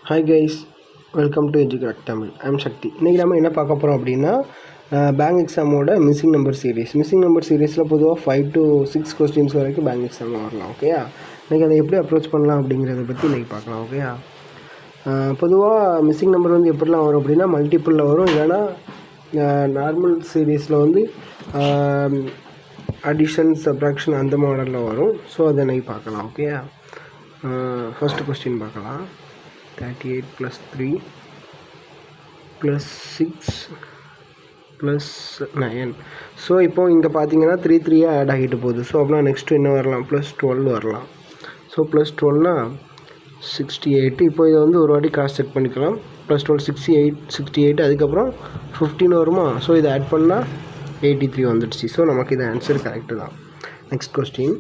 Hi guys, welcome to educate Tamil. I'm Sakthi. இன்றைக்கி நம்ம என்ன பார்க்க போகிறோம் அப்படின்னா, பேங்க் எக்ஸாமோட மிஸ்ஸிங் நம்பர் சீரீஸில் பொதுவாக 5 to 6 கொஸ்டின்ஸ் வரைக்கும் பேங்க் எக்ஸாம் வரலாம். ஓகேயா, இன்றைக்கி அதை எப்படி அப்ரோச் பண்ணலாம் அப்படிங்கிறத பற்றி இன்றைக்கி பார்க்கலாம். ஓகேயா, பொதுவாக மிஸ்ஸிங் நம்பர் வந்து எப்படிலாம் வரும் அப்படின்னா, மல்டிப்புளில் வரும், இல்லைனா நார்மல் சீரீஸில் வந்து அடிஷன் சப்ராக்ஷன் அந்த மாடலில் வரும். ஸோ அதை இன்றைக்கி பார்க்கலாம். ஓகேயா, ஃபஸ்ட்டு கொஸ்டின் பார்க்கலாம். 38 plus 3 plus 6 plus 9. ஸோ இப்போ இங்கே பார்த்தீங்கன்னா 3 ஆட் ஆகிட்டு போகுது. ஸோ அப்படின்னா நெக்ஸ்ட்டு என்ன வரலாம், ப்ளஸ் 12 வரலாம். ஸோ ப்ளஸ் 12னா 68. இப்போ இதை வந்து ஒரு வாட்டி கிராஸ் செக் பண்ணிக்கலாம். ப்ளஸ் 12 68, அதுக்கப்புறம் 15 வருமா. ஸோ இதை ஆட் பண்ணால் 83 வந்துடுச்சு. ஸோ நமக்கு இது ஆன்சர் கரெக்டு தான். Next question,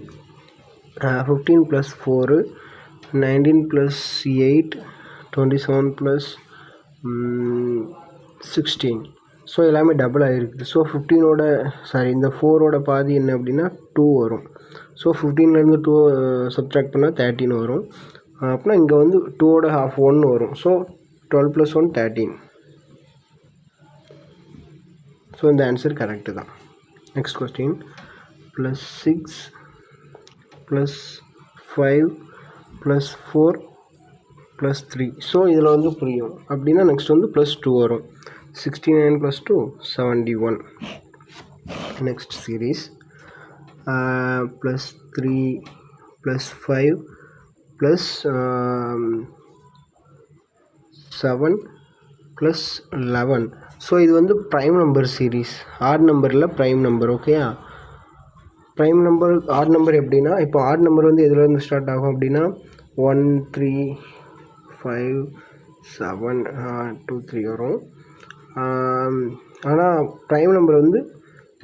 15 plus 4, 19 plus 8, 27 plus 16. So எல்லாமே டபுள் ஆகிருக்குது. ஸோ 15ஓட இந்த 4ஓட பாதி என்ன அப்படின்னா 2 வரும். ஸோ 15லேருந்து 2 சப்ட்ராக்ட் பண்ணால் 13 வரும். அப்படின்னா இங்கே வந்து 2ஓட half 1 வரும். So 12 plus 1 13. ஸோ இந்த ஆன்சர் கரெக்டு தான். Next question, plus 6 plus 5 plus 4 plus 3. So இதில் வந்து புரியும் அப்படின்னா நெக்ஸ்ட் வந்து ப்ளஸ் 2 வரும். 69 plus 2 71. Next series, plus 3 plus 5 plus 7 plus 11. So இது வந்து ப்ரைம் நம்பர் சீரீஸ், ஆட் நம்பரில் ப்ரைம் நம்பர். ஓகேயா, ப்ரைம் நம்பர் ஆட் நம்பர் எப்படின்னா, இப்போ ஆட் நம்பர் வந்து எதுலேருந்து ஸ்டார்ட் ஆகும் அப்படின்னா 1 3 5 7 2 3 வரும். ஆனால் ப்ரைம் நம்பர் வந்து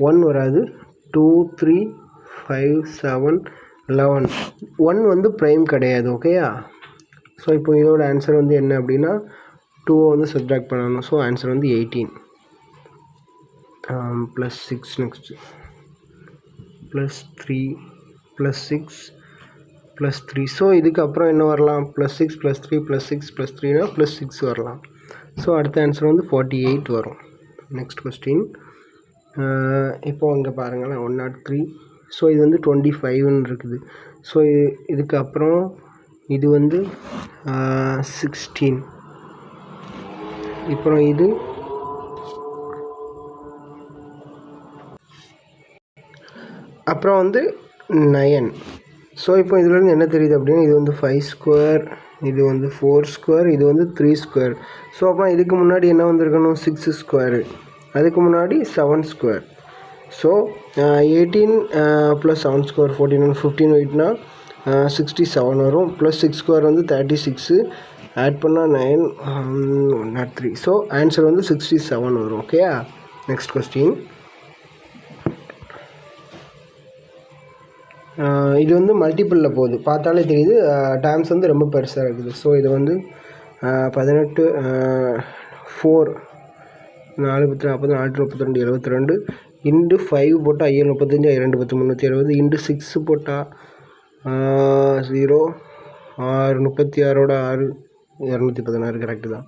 1 வராது. 2 3 5 7 11. 1 வந்து ப்ரைம் கிடையாது. ஓகேயா, ஸோ இப்போ இதோட ஆன்சர் வந்து என்ன அப்படின்னா 2 வந்து சப்ட்ராக்ட் பண்ணணும். ஸோ ஆன்சர் வந்து 18. Plus 6. Next plus 3 plus 6 plus 3. So இதுக்கப்புறம் என்ன வரலாம், ப்ளஸ் 6 ப்ளஸ் 3 ப்ளஸ் 6 ப்ளஸ் 3னா ப்ளஸ் 6 வரலாம். ஸோ அடுத்த ஆன்சர் வந்து 48 வரும். நெக்ஸ்ட் கொஸ்டின், இப்போது அங்கே பாருங்களேன் 103. ஸோ இது வந்து 25ன்னு இருக்குது. ஸோ இதுக்கப்புறம் இது வந்து 16. அப்புறம் இது அப்புறம் வந்து 9. ஸோ இப்போ இதுலேருந்து என்ன தெரியுது அப்படின்னா, இது வந்து 5 ஸ்கொயர், இது வந்து 4 ஸ்கொயர், இது வந்து 3 ஸ்கொயர். ஸோ அப்புறம் இதுக்கு முன்னாடி என்ன வந்திருக்கணும், 6 ஸ்கொயரு, அதுக்கு முன்னாடி 7 ஸ்கொயர். ஸோ 18 ப்ளஸ் 7 ஸ்கொயர் 14, 15 வெயிட்னா 67 வரும். ப்ளஸ் 6 ஸ்கொயர் வந்து 36, ஆட் பண்ணால் 9 103. ஸோ ஆன்சர் வந்து 67 வரும். ஓகேயா, நெக்ஸ்ட் கொஸ்டின், இது வந்து மல்டிப்பிளில் போகுது, பார்த்தாலே தெரியுது. டைம்ஸ் வந்து ரொம்ப பெருசாக இருக்குது. ஸோ இது வந்து 18 4 4 10 40 4 32 72 இன்ட்டு 5 போட்டால் 7 35 2 10 360 இன்ட்டு 6 போட்டால் 0 6 36ஓட 6 216. கரெக்டு தான்.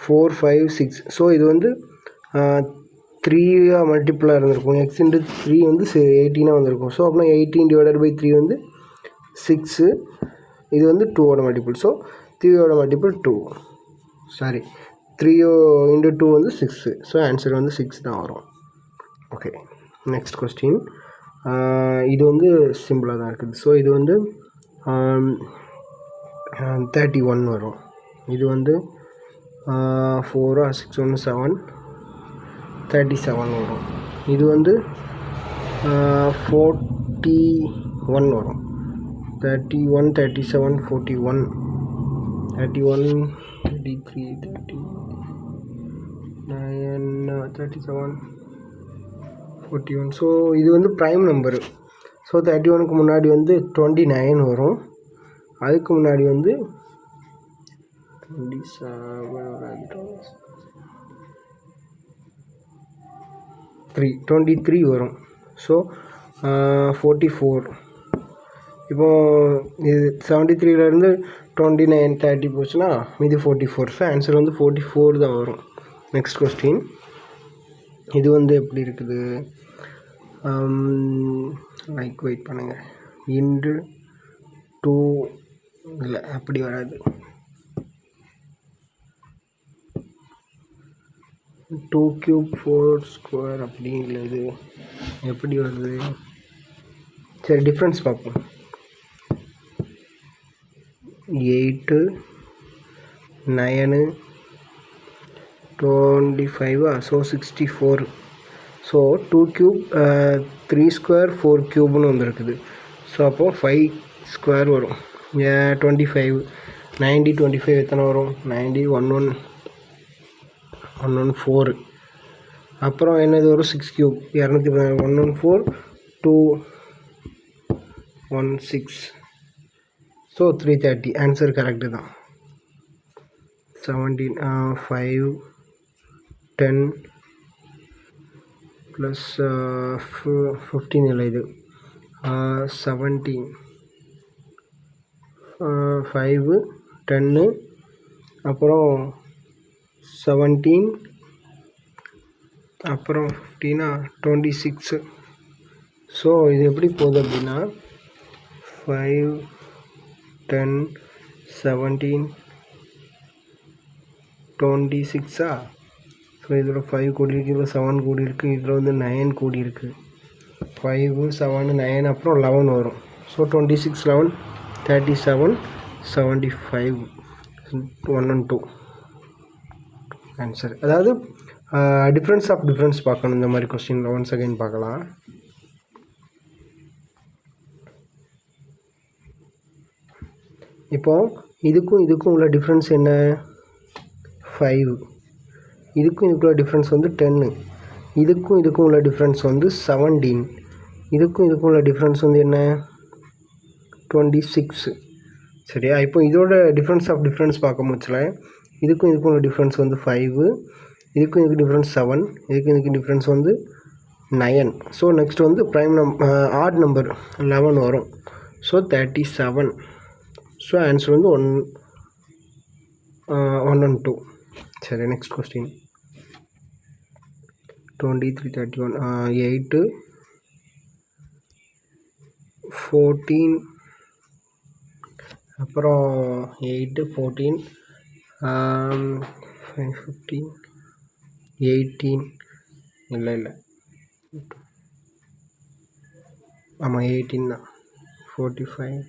4 5 6. ஸோ இது வந்து 3 மல்டிப்புளாக இருந்திருக்கும். எக்ஸ் இன்ட்டு 3 வந்து 18 வந்திருக்கும். ஸோ அப்படின்னா 18 டிவைடட் பை 3 வந்து 6. இது வந்து 2ஓட மல்டிப்புள். ஸோ 3ஓட மல்டிப்புள் 2. 3 இன்ட்டு 2 வந்து 6. ஸோ ஆன்சர் வந்து 6 தான் வரும். ஓகே, நெக்ஸ்ட் கொஸ்டின், இது வந்து சிம்பிளாக தான் இருக்குது. ஸோ இது வந்து 31 வரும். இது வந்து 4 6 1 7 37 வரும். இது வந்து 41 வரும். 31 37 41 31 33 39 37 41. ஸோ இது வந்து ப்ரைம் நம்பரு. ஸோ 31க்கு முன்னாடி வந்து 29 வரும். அதுக்கு முன்னாடி வந்து 23 வரும். ஸோ 44. இப்போது இது 73லேருந்து 29 30 போச்சுன்னா மீதி 44. ஸோ ஆன்சர் வந்து 44 தான் வரும். Next question. இது வந்து எப்படி இருக்குது, லைக் வெயிட் பண்ணுங்கள். இன்று 2 இல்லை அப்படி வராது. 2 cube 4 square அப்படி இல்லை, இது எப்படி வருது? சரி டிஃப்ரென்ஸ் பார்ப்போம். 8 9 25 ஸோ 64. ஸோ 2 cube 3 square 4 cubeன்னு வந்துருக்குது. ஸோ அப்போது 5 square வரும். 25 90 25 எத்தனை வரும்? 90 114. அப்புறம் என்னது வரும்? 6 cube 214 216. ஸோ 330. ஆன்சர் கரெக்டு தான். 17 5 10 ப்ளஸ் 15 இல்லை, இது 17 5 10 அப்புறம் 17 அப்புறம் 15 26. ஸோ இது எப்படி போகுது அப்படின்னா 5 10 17 26. ஸோ இதில் 5 கோடி இருக்குது, இதில் 7 கோடி இருக்குது, இதில் வந்து 9 கோடி இருக்குது. 5 7 9 அப்புறம் 11 வரும். So 26 11 37 75 1 and 2 answer. அதாவது டிஃப்ரென்ஸ் ஆஃப் டிஃப்ரென்ஸ் பார்க்கணும் இந்த மாதிரி கொஸ்டின். ஒன்ஸ் அகைன் பார்க்கலாம். இப்போது இதுக்கும் உள்ள டிஃப்ரென்ஸ் என்ன? 5. இதுக்கும் உள்ள டிஃப்ரென்ஸ் வந்து 10. இதுக்கும் உள்ள டிஃப்ரென்ஸ் வந்து 17. இதுக்கும் உள்ள டிஃப்ரென்ஸ் வந்து என்ன? 26. சரியா? இப்போ இதோட டிஃப்ரென்ஸ் ஆஃப் டிஃப்ரென்ஸ் பார்க்க முடிச்சல. இதுக்கும் உள்ள டிஃப்ரென்ஸ் வந்து 5. இதுக்கு டிஃப்ரென்ஸ் 7. இதுக்கு டிஃப்ரென்ஸ் வந்து 9. ஸோ நெக்ஸ்ட் வந்து ப்ரைம் ஆட் நம்பர் 11 வரும். ஸோ 37. ஸோ ஆன்சர் வந்து 1 and 2. சரி நெக்ஸ்ட் கொஸ்டின். 23 31 8 14 அப்புறம் 8 14 15 18 இல்லை ஆமாம் 18 தான். 45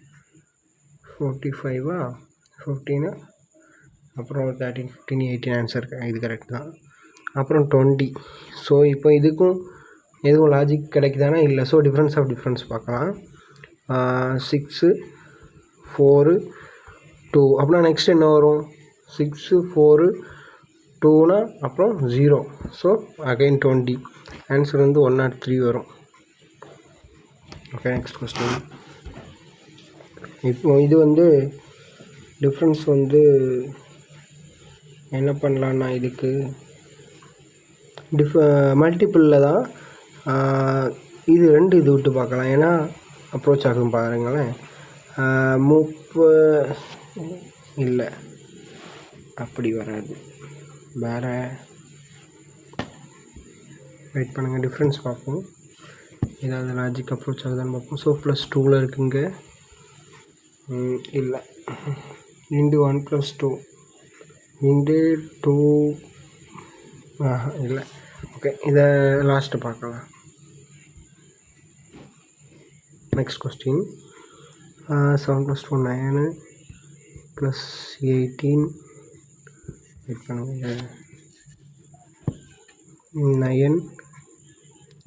15 அப்புறம் 13 15 18 ஆன்சர் இது கரெக்ட் தான். அப்புறம் 20. ஸோ இப்போ இதுக்கும் எதுவும் லாஜிக் கிடைக்குதானா? இல்லை. ஸோ டிஃப்ரென்ஸ் ஆஃப் டிஃப்ரென்ஸ் பார்க்கலாம். 6 4 2 அப்படின்னா நெக்ஸ்ட் என்ன வரும்? 6 4 2னா அப்புறம் 0. So again 20. ஆன்சர் வந்து 103 வரும். Okay next question. இப்போ இது வந்து டிஃப்ரென்ஸ் வந்து என்ன பண்ணலான்னா இதுக்கு மல்டிப்பிளில் தான் இது 2 இது விட்டு பார்க்கலாம். ஏன்னா அப்ரோச் ஆகும் பாருங்களேன். 30 இல்லை அப்படி வராது. வேறு வெயிட் பண்ணுங்கள், டிஃப்ரென்ஸ் பார்ப்போம். ஏதாவது லாஜிக் அப்ரோச் ஆகுதான்னு பார்ப்போம். ஸோ +2 இருக்குங்க. இல்லை இன்டு 1 + 2 இன்டு 2 இல்லை. ஓகே இதை லாஸ்ட்டு பார்க்கலாம். Next question. 7 + 2 9 + 18 வெயிட் பண்ணுங்கள். 9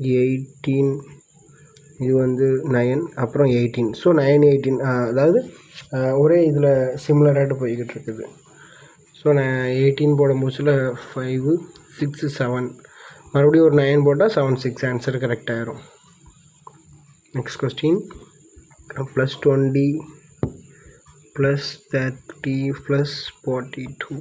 18 இது வந்து 9 அப்புறம் 18. ஸோ 9 18 அதாவது ஒரே இதில் சிமிலராகிட்டு போய்கிட்டு இருக்குது. ஸோ நான் 18 போடும் போச்சுல 5 6 7 மறுபடியும் ஒரு 9 போட்டால் 7 6 ஆன்சர் கரெக்டாகிடும். Next question. +20 +30 +42.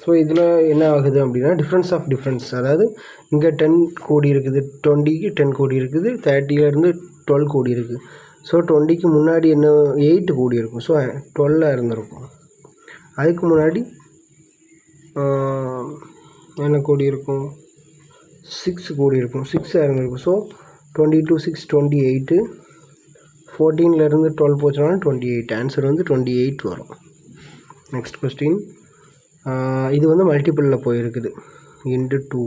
ஸோ இதில் என்ன ஆகுது அப்படின்னா டிஃப்ரென்ஸ் ஆஃப் டிஃப்ரென்ஸ். அதாவது இங்கே 10 கோடி இருக்குது, 20க்கு 10 கோடி இருக்குது, 30லேருந்து 12 கோடி இருக்குது. ஸோ 20க்கு முன்னாடி என்ன 8 கூடி இருக்கும். ஸோ 12 இருந்திருக்கும். அதுக்கு முன்னாடி என்ன கூடி இருக்கும், 6 கூடி இருக்கும், 6 இருந்திருக்கும். ஸோ 22 6 28, 14லேருந்து 12 போச்சுனாலும் 28. ஆன்சர் வந்து 28 வரும். நெக்ஸ்ட் கொஸ்டின், இது வந்து மல்டிபிளில் போயிருக்குது. Into 2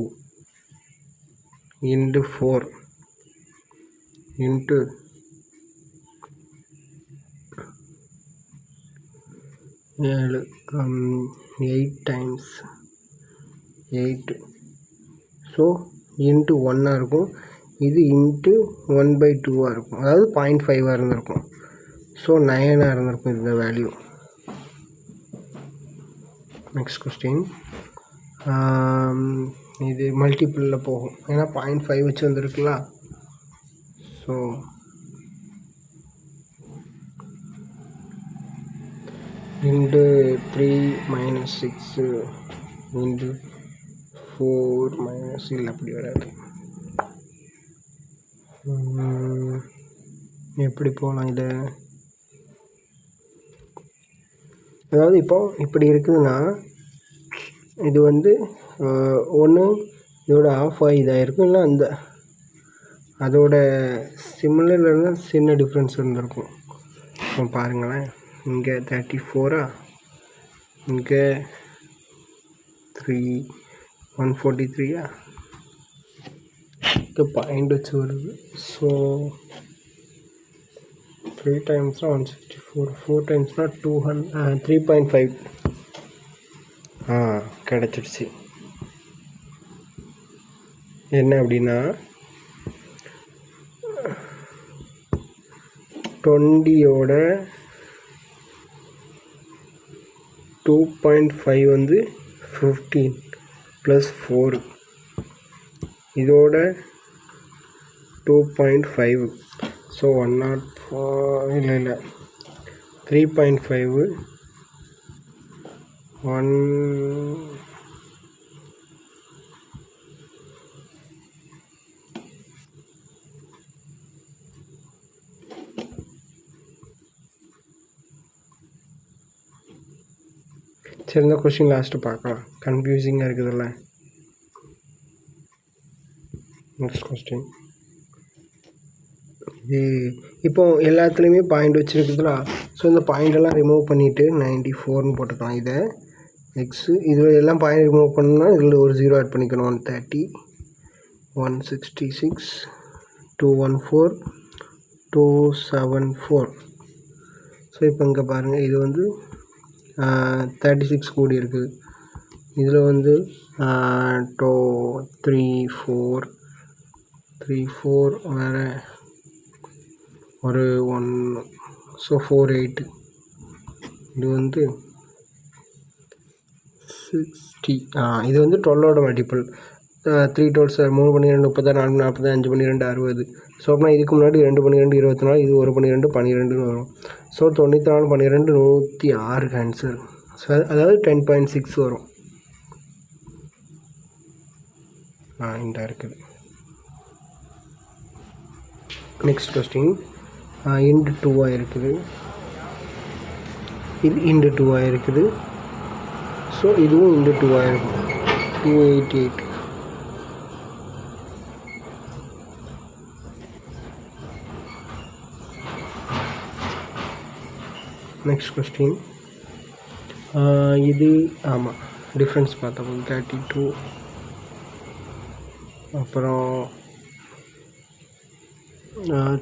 into 4 into 7 8 times 8. So into 1 இருக்கும். இது இன்ட்டு 1/2 இருக்கும். அதாவது 0.5 இருந்திருக்கும். ஸோ 9 இருந்திருக்கும் இந்த வேல்யூ. நெக்ஸ்ட் கொஸ்டின், இது மல்டிபிளில் போகும். ஏன்னா 0.5 வச்சு வந்துருக்குல்ல. ஸோ இன்ட்டு 3 - 6 இன்ட்டு 4 - இல்லை அப்படி வராது. எப்படி போகலாம் இதை? அதாவது இப்போ இப்படி இருக்குதுன்னா இது வந்து ஒன்று இதோட ஆஃப் ஆகி இதாக இருக்கும், இல்லை அந்த அதோட சிமிலர்னா சின்ன டிஃப்ரென்ஸ் இருந்திருக்கும். இப்போ பாருங்களேன், இங்கே 34, இங்கே 143, இங்கே பாயிண்ட் வச்சு வருது. ஸோ 3 டைம்ஸ்னால் 164, 4 டைம்ஸ்னால் 3.5 கிடச்சிடுச்சு. என்ன அப்படின்னா 20யோட 2.5 வந்து 15 + 4, இதோட 2.5. ஸோ 104 இல்லை 3.5 1 சரி, இந்த கொஸ்டின் லாஸ்ட்டு பார்க்கலாம். கன்ஃபியூசிங்காக இருக்குதுல்ல. நெக்ஸ்ட் கொஸ்டின், இது இப்போ எல்லாத்துலேயுமே பாயிண்ட் வச்சுருக்குதுல. ஸோ இந்த பாயிண்டெல்லாம் ரிமூவ் பண்ணிவிட்டு 94ன்னு போட்டுக்கலாம். இதை எக்ஸு இதில் எல்லாம் பாயிண்ட் ரிமூவ் பண்ணணும்னா இதில் ஒரு 0 ஆட் பண்ணிக்கணும். 130, 166, 214, 274. ஸோ இப்போ இங்கே பாருங்கள், இது வந்து 36 கூடி இருக்குது. இதில் வந்து 2 3 4 வேறு ஒரு 1. ஸோ 4 8. இது வந்து 60. இது வந்து 12ஓட மல்டிபிள். 3 12 3 12 36 40 5 12 60. ஸோ அப்படின்னா இதுக்கு முன்னாடி 2 12 24, இது 1 12 12ன்னு வரும். So 94 12 106 answer. ஸோ அதாவது 10.6 வரும். இந்த இருக்குது. நெக்ஸ்ட் கொஸ்டின், இன்டு 2 இருக்குது, இது இன்டு 2 இருக்குது. ஸோ இதுவும் இன்டு 2 இருக்கும். 288. நெக்ஸ்ட் கொஸ்டின், இது ஆமாம் டிஃப்ரென்ஸ் பார்த்தோம். 32, அப்புறம்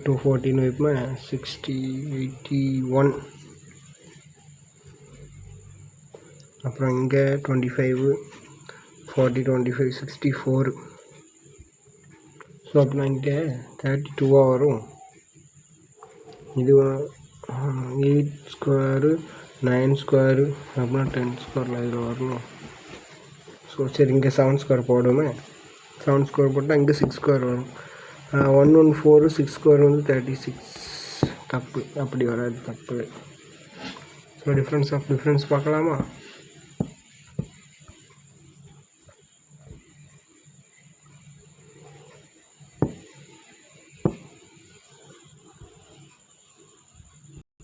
214 வைப்போமே, 60 81, அப்புறம் இங்கே 25 40 25 64. ஸோ அப்படின்னா இங்கே 32 வரும். இது 8 ஸ்கொயரு 9 ஸ்கொயரு அப்படின்னா 10 ஸ்கொயரில் இதில் வரணும். ஸோ சரி, இங்கே 7 ஸ்கொயர் போடுமே. 7 ஸ்கொயர் போட்டால் இங்கே 6 ஸ்கொயர் வரும். 114 6 ஸ்கொயர் வந்து 36. தப்பு, அப்படி வராது, தப்பு. ஸோ டிஃப்ரென்ஸ் பார்க்கலாமா?